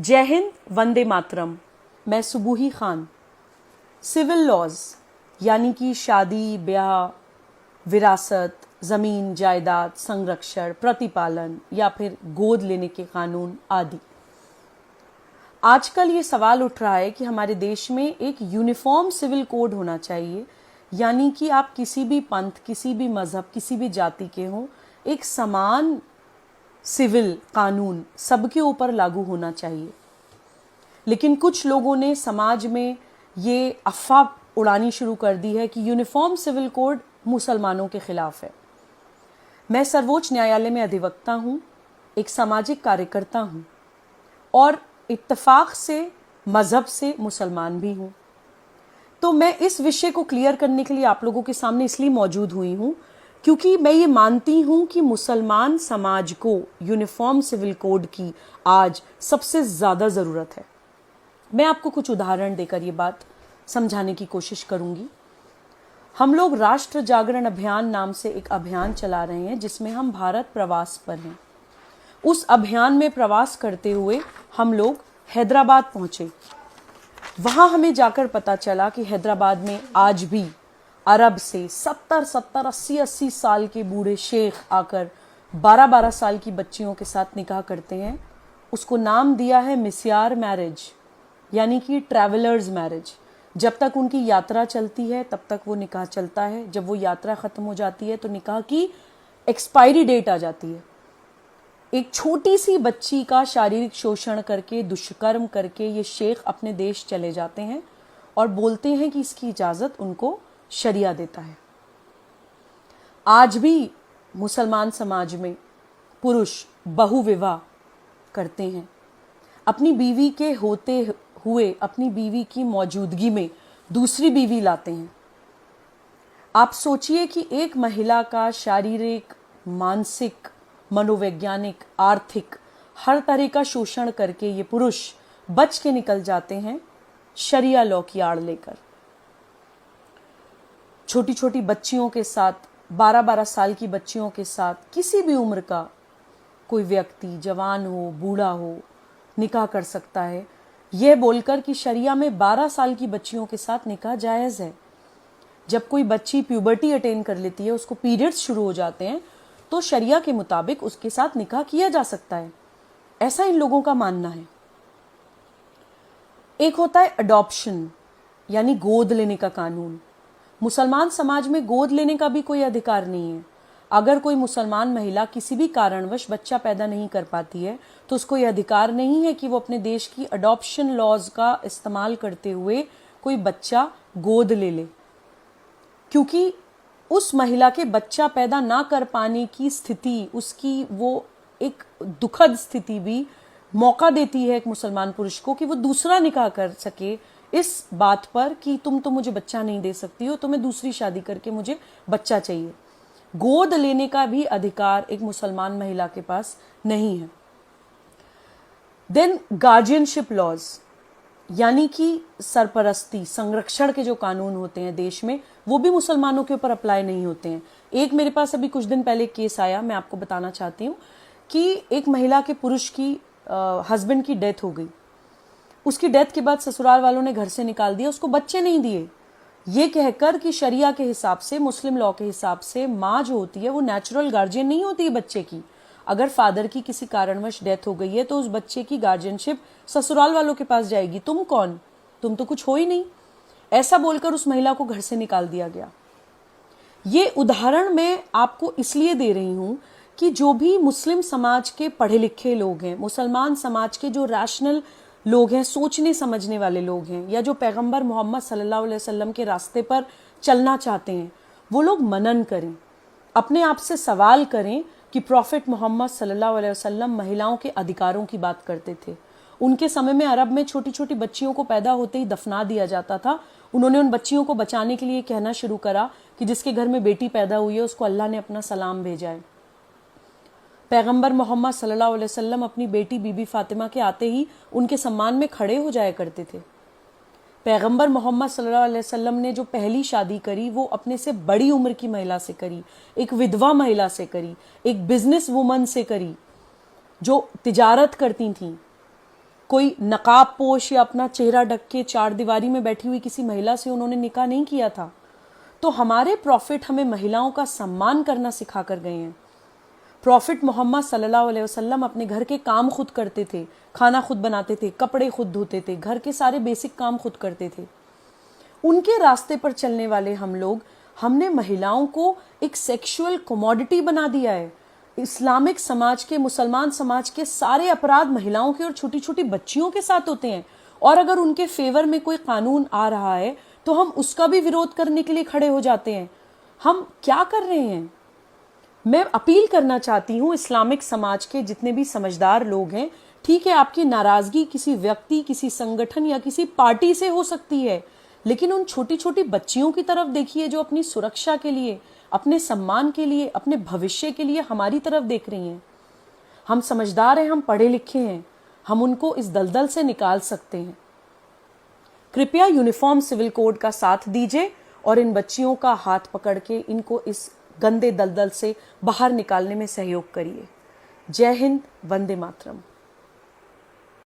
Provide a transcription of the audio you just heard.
जय हिंद, वंदे मातरम। मैं सुबूही Khan. Civil laws यानी कि शादी, ब्याह, विरासत, ज़मीन जायदाद, संरक्षण, प्रतिपालन या फिर गोद लेने के कानून आदि। आजकल ये सवाल उठ रहा है कि हमारे देश में एक यूनिफॉर्म सिविल कोड होना चाहिए, यानी कि आप किसी भी पंथ, किसी भी मजहब, किसी भी जाति के हों, एक समान सिविल कानून सबके ऊपर लागू होना चाहिए। लेकिन कुछ लोगों ने समाज में ये अफवाह उड़ानी शुरू कर दी है कि यूनिफॉर्म सिविल कोड मुसलमानों के खिलाफ है। मैं सर्वोच्च न्यायालय में अधिवक्ता हूँ, एक सामाजिक कार्यकर्ता हूँ और इत्तेफाक से मजहब से मुसलमान भी हूँ। तो मैं इस विषय को क्लियर करने के लिए आप लोगों के सामने इसलिए मौजूद हुई हूँ क्योंकि मैं ये मानती हूँ कि मुसलमान समाज को यूनिफॉर्म सिविल कोड की आज सबसे ज़्यादा ज़रूरत है। मैं आपको कुछ उदाहरण देकर ये बात समझाने की कोशिश करूँगी। हम लोग राष्ट्र जागरण अभियान नाम से एक अभियान चला रहे हैं जिसमें हम भारत प्रवास पर हैं। उस अभियान में प्रवास करते हुए हम लोग हैदराबाद पहुँचे। वहाँ हमें जाकर पता चला कि हैदराबाद में आज भी अरब से 70-70, 80-80 साल के बूढ़े शेख आकर 12-12 साल की बच्चियों के साथ निकाह करते हैं। उसको नाम दिया है मिस्यार मैरिज, यानी कि ट्रैवलर्स मैरिज। जब तक उनकी यात्रा चलती है तब तक वो निकाह चलता है। जब वो यात्रा ख़त्म हो जाती है तो निकाह की एक्सपायरी डेट आ जाती है। एक छोटी सी बच्ची का शारीरिक शोषण करके, दुष्कर्म करके ये शेख अपने देश चले जाते हैं और बोलते हैं कि इसकी इजाज़त उनको शरिया देता है। आज भी मुसलमान समाज में पुरुष बहुविवाह करते हैं। अपनी बीवी के होते हुए अपनी बीवी की मौजूदगी में दूसरी बीवी लाते हैं। आप सोचिए कि एक महिला का शारीरिक, मानसिक, मनोवैज्ञानिक, आर्थिक हर तरह का शोषण करके ये पुरुष बच के निकल जाते हैं शरिया लॉ की आड़ लेकर। छोटी छोटी बच्चियों के साथ, 12-12 साल की बच्चियों के साथ किसी भी उम्र का कोई व्यक्ति, जवान हो, बूढ़ा हो, निकाह कर सकता है, यह बोलकर कि शरिया में 12 साल की बच्चियों के साथ निकाह जायज़ है। जब कोई बच्ची प्यूबर्टी अटेन कर लेती है, उसको पीरियड्स शुरू हो जाते हैं, तो शरिया के मुताबिक उसके साथ निकाह किया जा सकता है। ऐसा इन लोगों का मानना है। एक होता है अडॉप्शन, यानी गोद लेने का कानून। मुसलमान समाज में गोद लेने का भी कोई अधिकार नहीं है। अगर कोई मुसलमान महिला किसी भी कारणवश बच्चा पैदा नहीं कर पाती है तो उसको यह अधिकार नहीं है कि वो अपने देश की अडॉप्शन लॉज का इस्तेमाल करते हुए कोई बच्चा गोद ले ले, क्योंकि उस महिला के बच्चा पैदा ना कर पाने की स्थिति, उसकी वो एक दुखद स्थिति भी मौका देती है एक मुसलमान पुरुष को कि वो दूसरा निकाह कर सके इस बात पर कि तुम तो मुझे बच्चा नहीं दे सकती हो, तो मैं दूसरी शादी करके मुझे बच्चा चाहिए। गोद लेने का भी अधिकार एक मुसलमान महिला के पास नहीं है। देन गार्जियनशिप लॉज, यानी कि सरपरस्ती, संरक्षण के जो कानून होते हैं देश में, वो भी मुसलमानों के ऊपर अप्लाई नहीं होते हैं। एक मेरे पास अभी कुछ दिन पहले केस आया, मैं आपको बताना चाहती हूँ कि एक महिला के पुरुष की हस्बैंड की डेथ हो गई। उसकी डेथ के बाद ससुराल वालों ने घर से निकाल दिया, उसको बच्चे नहीं दिए, ये कहकर कि शरिया के हिसाब से, मुस्लिम लॉ के हिसाब से माँ जो होती है वो नेचुरल गार्जियन नहीं होती है बच्चे की। अगर फादर की किसी कारणवश डेथ हो गई है तो उस बच्चे की गार्जियनशिप ससुराल वालों के पास जाएगी। तुम कौन, तुम तो कुछ हो ही नहीं। ऐसा बोलकर उस महिला को घर से निकाल दिया गया। ये उदाहरण मैं आपको इसलिए दे रही हूँ कि जो भी मुस्लिम समाज के पढ़े लिखे लोग हैं, मुसलमान समाज के जो रैशनल लोग हैं, सोचने समझने वाले लोग हैं, या जो पैगंबर मोहम्मद सल्लल्लाहु अलैहि वसल्लम के रास्ते पर चलना चाहते हैं, वो लोग मनन करें, अपने आप से सवाल करें कि प्रॉफिट मोहम्मद सल्लल्लाहु अलैहि वसल्लम महिलाओं के अधिकारों की बात करते थे। उनके समय में अरब में छोटी छोटी बच्चियों को पैदा होते ही दफना दिया जाता था। उन्होंने उन बच्चियों को बचाने के लिए कहना शुरू करा कि जिसके घर में बेटी पैदा हुई है उसको अल्लाह ने अपना सलाम भेजा है। पैगंबर मोहम्मद सल्लल्लाहु अलैहि वसल्लम अपनी बेटी बीबी फातिमा के आते ही उनके सम्मान में खड़े हो जाया करते थे। पैगंबर मोहम्मद सल्लल्लाहु अलैहि वसल्लम ने जो पहली शादी करी वो अपने से बड़ी उम्र की महिला से करी, एक विधवा महिला से करी, एक बिजनेस वुमन से करी जो तिजारत करती थीं। कोई नकाब पोश या अपना चेहरा ढक के चार दीवारी में बैठी हुई किसी महिला से उन्होंने निकाह नहीं किया था। तो हमारे प्रॉफिट हमें महिलाओं का सम्मान करना सिखा कर गए हैं। प्रॉफिट मोहम्मद सल्लल्लाहु अलैहि वसल्लम अपने घर के काम खुद करते थे, खाना खुद बनाते थे, कपड़े खुद धोते थे, घर के सारे बेसिक काम खुद करते थे। उनके रास्ते पर चलने वाले हम लोग, हमने महिलाओं को एक सेक्सुअल कमोडिटी बना दिया है। इस्लामिक समाज के, मुसलमान समाज के सारे अपराध महिलाओं के और छोटी छोटी बच्चियों के साथ होते हैं, और अगर उनके फेवर में कोई कानून आ रहा है तो हम उसका भी विरोध करने के लिए खड़े हो जाते हैं। हम क्या कर रहे हैं? मैं अपील करना चाहती हूँ इस्लामिक समाज के जितने भी समझदार लोग हैं, ठीक है आपकी नाराजगी किसी व्यक्ति, किसी संगठन या किसी पार्टी से हो सकती है, लेकिन उन छोटी छोटी बच्चियों की तरफ देखिए जो अपनी सुरक्षा के लिए, अपने सम्मान के लिए, अपने भविष्य के लिए हमारी तरफ देख रही हैं। हम समझदार हैं, हम पढ़े लिखे हैं, हम उनको इस दलदल से निकाल सकते हैं। कृपया यूनिफॉर्म सिविल कोड का साथ दीजिए और इन बच्चियों का हाथ पकड़ के इनको इस गंदे दलदल से बाहर निकालने में सहयोग करिए। जय हिंद, वंदे मातरम।